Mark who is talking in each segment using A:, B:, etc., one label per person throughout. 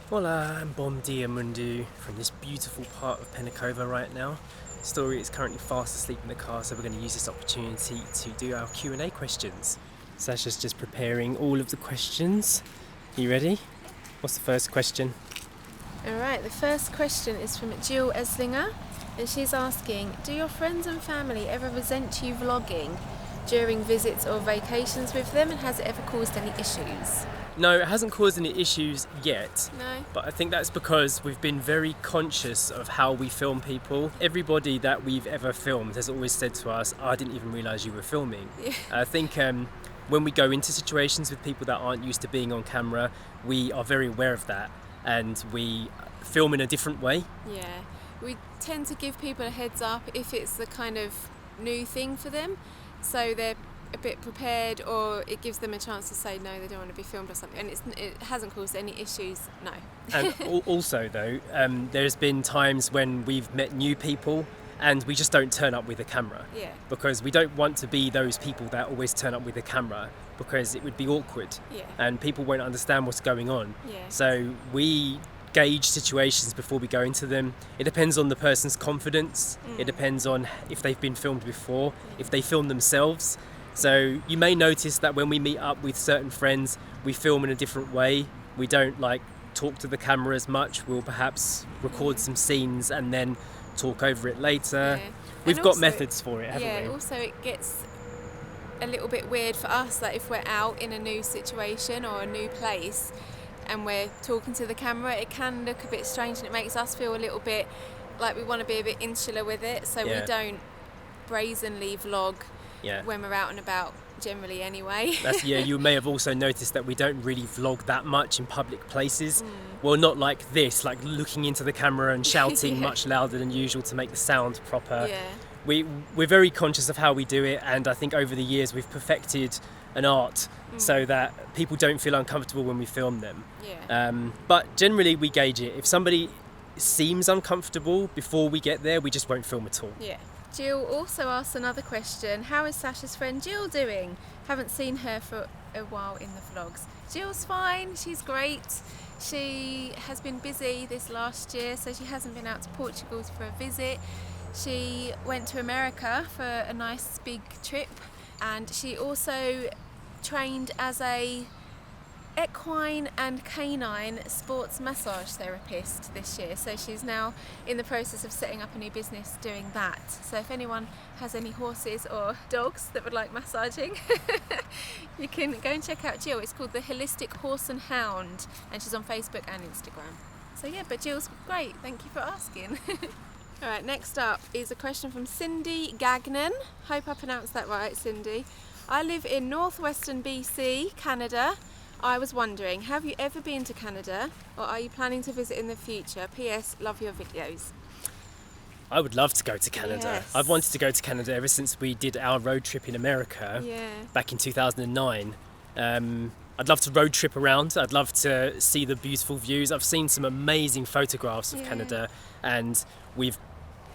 A: Hola, and bom dia mundo from this beautiful part of Penacova right now. Story is currently fast asleep in the car, so we're going to use this opportunity to do our Q&A questions. Sasha's just preparing all of the questions. You ready? What's the first question?
B: Alright, the first question is from Jill Eslinger, and she's asking, do your friends and family ever resent you vlogging during visits or vacations with them, and has it ever caused any issues?
A: No, it hasn't caused any issues yet.
B: No?
A: But I think that's because we've been very conscious of how we film people. Everybody that we've ever filmed has always said to us, I didn't even realise you were filming.
B: Yeah.
A: I think when we go into situations with people that aren't used to being on camera, we are very aware of that and we film in a different way.
B: Yeah. We tend to give people a heads up if it's the kind of new thing for them, so they're a bit prepared, or it gives them a chance to say no, they don't want to be filmed or something, and it hasn't caused any issues, no.
A: And also though, there's been times when we've met new people and we just don't turn up with a camera.
B: Yeah.
A: Because we don't want to be those people that always turn up with a camera, because it would be awkward.
B: Yeah.
A: And people won't understand what's going on.
B: Yeah.
A: So we gauge situations before we go into them. It depends on the person's confidence. It depends on if they've been filmed before, if they film themselves. So you may notice that when we meet up with certain friends, we film in a different way. We don't talk to the camera as much. We'll perhaps record some scenes and then talk over it later.
B: Yeah.
A: We've
B: And
A: got
B: also,
A: methods for it, haven't we?
B: Also it gets a little bit weird for us that if we're out in a new situation or a new place and we're talking to the camera, it can look a bit strange, and it makes us feel a little bit like we want to be a bit insular with it, so
A: Yeah.
B: we don't brazenly vlog
A: Yeah.
B: when we're out and about generally anyway.
A: You may have also noticed that we don't really vlog that much in public places. Well, not like this, like looking into the camera and shouting
B: Yeah.
A: much louder than usual to make the sound proper.
B: Yeah.
A: We're very conscious of how we do it, and I think over the years we've perfected an art so that people don't feel uncomfortable when we film them.
B: Yeah.
A: But generally we gauge it. If somebody seems uncomfortable before we get there, we just won't film at all.
B: Yeah. Jill also asked another question. How is Sasha's friend Jill doing? Haven't seen her for a while in the vlogs. Jill's fine, she's great. She has been busy this last year, so she hasn't been out to Portugal for a visit. She went to America for a nice big trip, and she also trained as a equine and canine sports massage therapist this year, so she's now in the process of setting up a new business doing that. So if anyone has any horses or dogs that would like massaging, you can go and check out Jill. It's called the Holistic Horse and Hound, and she's on Facebook and Instagram. So yeah, but Jill's great, thank you for asking. Alright, next up is a question from Cindy Gagnon. Hope I pronounced that right, Cindy. I live in northwestern BC, Canada. I was wondering, have you ever been to Canada, or are you planning to visit in the future? P.S. Love your videos.
A: I would love to go to Canada.
B: Yes.
A: I've wanted to go to Canada ever since we did our road trip in America back in 2009. I'd love to road trip around. I'd love to see the beautiful views. I've seen some amazing photographs of Canada, and we've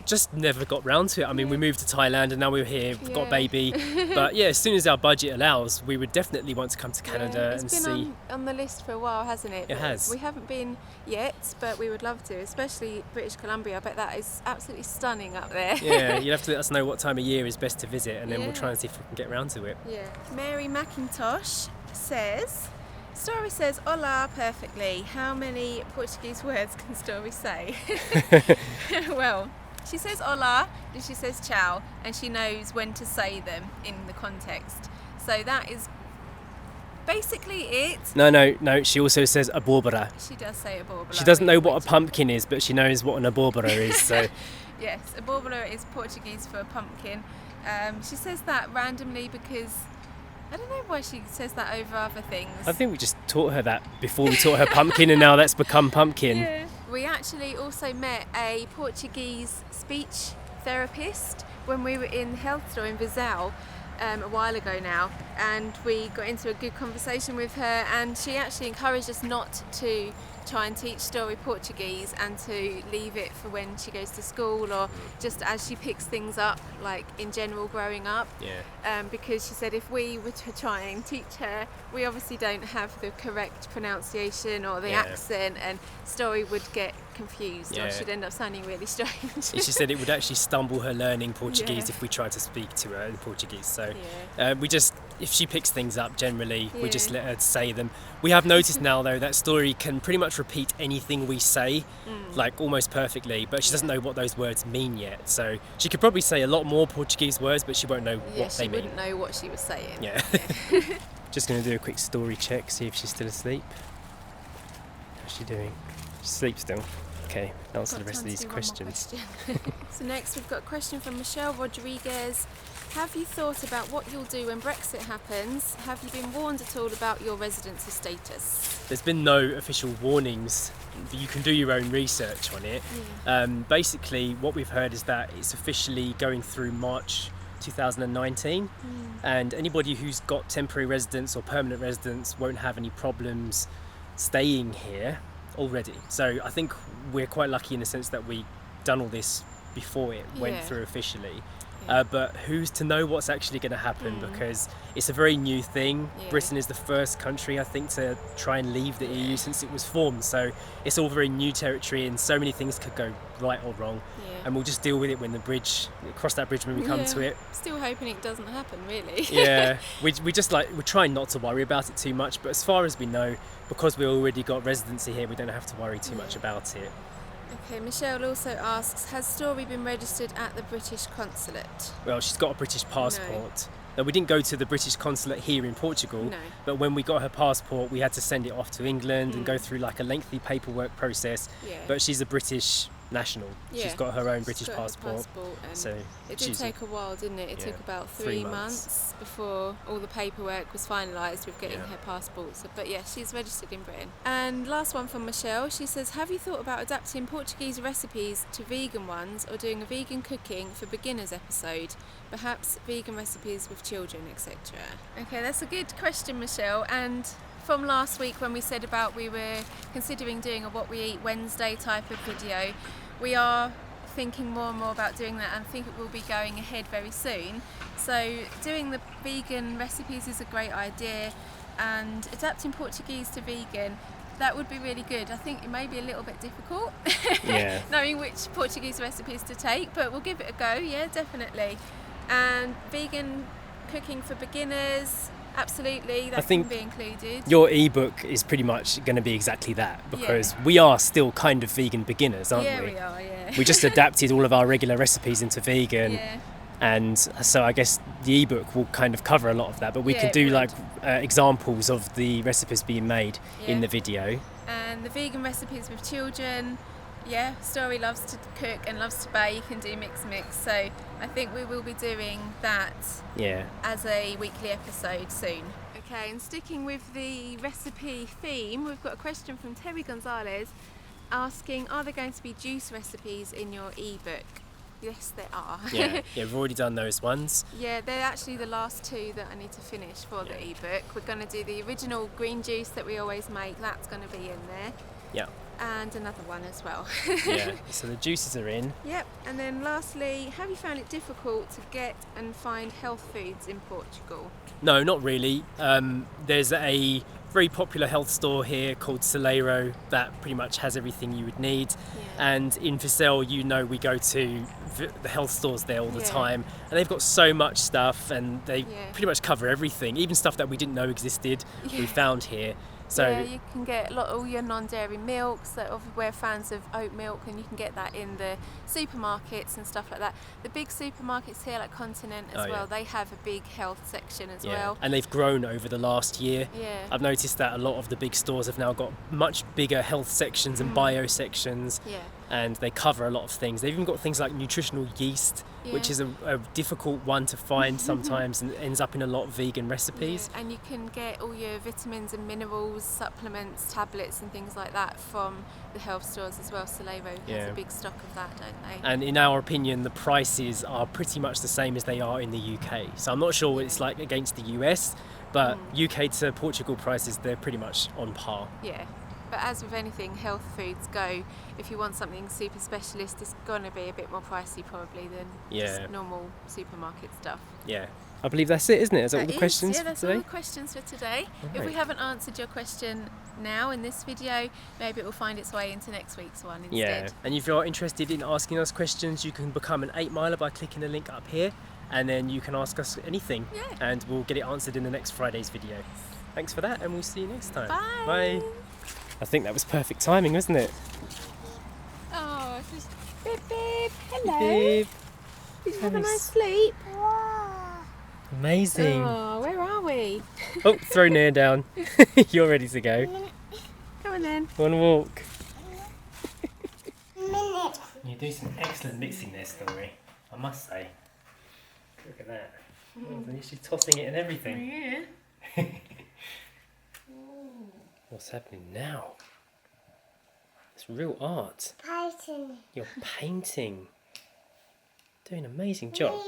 A: just never got round to it. I mean, we moved to Thailand and now we're here, we've got a baby. But yeah, as soon as our budget allows, we would definitely want to come to Canada and see.
B: It's been on the list for a while, hasn't it?
A: It has.
B: We haven't been yet, but we would love to, especially British Columbia. I bet that is absolutely stunning up there.
A: Yeah, you'll have to let us know what time of year is best to visit, and then we'll try and see if we can get round to it.
B: Yeah. Mary McIntosh says, Story says hola perfectly. How many Portuguese words can Story say? Well, she says hola and she says ciao, and she knows when to say them in the context. So that is basically it.
A: No, she also says abóbora.
B: She does say abóbora.
A: She doesn't know what a pumpkin is, but she knows what an abóbora is. So
B: yes, abóbora is Portuguese for pumpkin. She says that randomly because I don't know why she says that over other things.
A: I think we just taught her that before we taught her pumpkin, and now that's become pumpkin.
B: Yeah. We actually also met a Portuguese speech therapist when we were in the health store in Viseu. a while ago now, and we got into a good conversation with her, and she actually encouraged us not to try and teach Story Portuguese and to leave it for when she goes to school or just as she picks things up, like in general growing up. Because she said if we were to try and teach her, we obviously don't have the correct pronunciation or the accent, and Story would get confused or she'd end up sounding really strange.
A: She said it would actually stumble her learning Portuguese if we tried to speak to her in Portuguese. So we just, if she picks things up generally, we just let her say them. We have noticed now though that Story can pretty much repeat anything we say, like almost perfectly, but she doesn't know what those words mean yet. So she could probably say a lot more Portuguese words, but she won't know what they mean.
B: She wouldn't know what she was saying.
A: Just going to do a quick Story check, see if she's still asleep. How's she doing? She's asleep still. Okay, answer the rest of these questions.
B: So next we've got a question from Michelle Rodriguez. Have you thought about what you'll do when Brexit happens? Have you been warned at all about your residency status?
A: There's been no official warnings. You can do your own research on it. Basically, what we've heard is that it's officially going through March 2019, and anybody who's got temporary residence or permanent residence won't have any problems staying here already. So I think we're quite lucky in the sense that we done all this before it went through officially. But who's to know what's actually going to happen, because it's a very new thing. Britain is the first country, I think, to try and leave the EU since it was formed. So it's all very new territory, and so many things could go right or wrong. And we'll just deal with it when cross that bridge when we come to it.
B: Still hoping it doesn't happen, really.
A: We're trying not to worry about it too much. But as far as we know, because we already got residency here, we don't have to worry too much about it.
B: Okay, Michelle also asks, has Story been registered at the British consulate?
A: Well, she's got a British passport. Now, we didn't go to the British consulate here in Portugal, but when we got her passport, we had to send it off to England and go through like a lengthy paperwork process. But she's a British national. She's got her own British passport. So
B: it did take a while, didn't it? It took about 3 months before all the paperwork was finalised with getting her passport. So, but she's registered in Britain. And last one from Michelle. She says, have you thought about adapting Portuguese recipes to vegan ones or doing a vegan cooking for beginners episode? Perhaps vegan recipes with children, etc. Okay, that's a good question, Michelle. And from last week when we said about we were considering doing a What We Eat Wednesday type of video, we are thinking more and more about doing that, and I think it will be going ahead very soon. So doing the vegan recipes is a great idea, and adapting Portuguese to vegan, that would be really good. I think it may be a little bit difficult knowing which Portuguese recipes to take, but we'll give it a go, definitely. And vegan cooking for beginners, absolutely, that can be included.
A: Your ebook is pretty much going to be exactly that, because we are still kind of vegan beginners, aren't we?
B: We are,
A: We just adapted all of our regular recipes into vegan, and so I guess the ebook will kind of cover a lot of that, but we can do like examples of the recipes being made in the video.
B: And the vegan recipes with children, Story loves to cook and loves to bake and do mix, so I think we will be doing that as a weekly episode soon. Okay, and sticking with the recipe theme, we've got a question from Terry Gonzalez asking, are there going to be juice recipes in your ebook? Yes, there are.
A: We've already done those ones.
B: They're actually the last 2 that I need to finish for the ebook. We're going to do the original green juice that we always make, that's going to be in there. And another one as well.
A: So the juices are in.
B: And then lastly, have you found it difficult to get and find health foods in Portugal?
A: No, not really. There's a very popular health store here called Celeiro that pretty much has everything you would need. And in Viseu, we go to the health stores there all the time, and they've got so much stuff, and they pretty much cover everything, even stuff that we didn't know existed, we found here. So
B: you can get all your non-dairy milks. We're fans of oat milk, and you can get that in the supermarkets and stuff like that. The big supermarkets here, like Continent as well, they have a big health section as well.
A: And they've grown over the last year. I've noticed that a lot of the big stores have now got much bigger health sections and bio sections. and they cover a lot of things. They've even got things like nutritional yeast, which is a difficult one to find sometimes and ends up in a lot of vegan recipes.
B: Yeah, and you can get all your vitamins and minerals, supplements, tablets and things like that from the health stores as well. Solero has a big stock of that, don't they?
A: And in our opinion, the prices are pretty much the same as they are in the UK. So I'm not sure what it's like against the US, but UK to Portugal prices, they're pretty much on par.
B: Yeah. But as with anything, health foods go, if you want something super specialist, it's going to be a bit more pricey probably than just normal supermarket stuff.
A: Yeah. I believe that's it, isn't it? Is that all the questions
B: for today? Yeah, that's all the questions for today.
A: Right.
B: If we haven't answered your question now in this video, maybe it will find its way into next week's one instead.
A: Yeah, and if you're interested in asking us questions, you can become an 8 miler by clicking the link up here, and then you can ask us anything, and we'll get it answered in the next Friday's video. Thanks for that, and we'll see you next time.
B: Bye!
A: Bye! I think that was perfect timing, wasn't it?
B: Oh, just Bib Bib, hello.
A: Bib.
B: Did you have a nice sleep?
A: Amazing.
B: Oh, where are we?
A: Oh, throw Nair down. You're ready to go.
B: Come on then.
A: Want to walk? You do some excellent mixing there, Story, I must say. Look at that. Oh, she's tossing it and everything.
B: Yeah.
A: What's happening now? It's real art.
C: Painting.
A: You're painting. Doing an amazing job.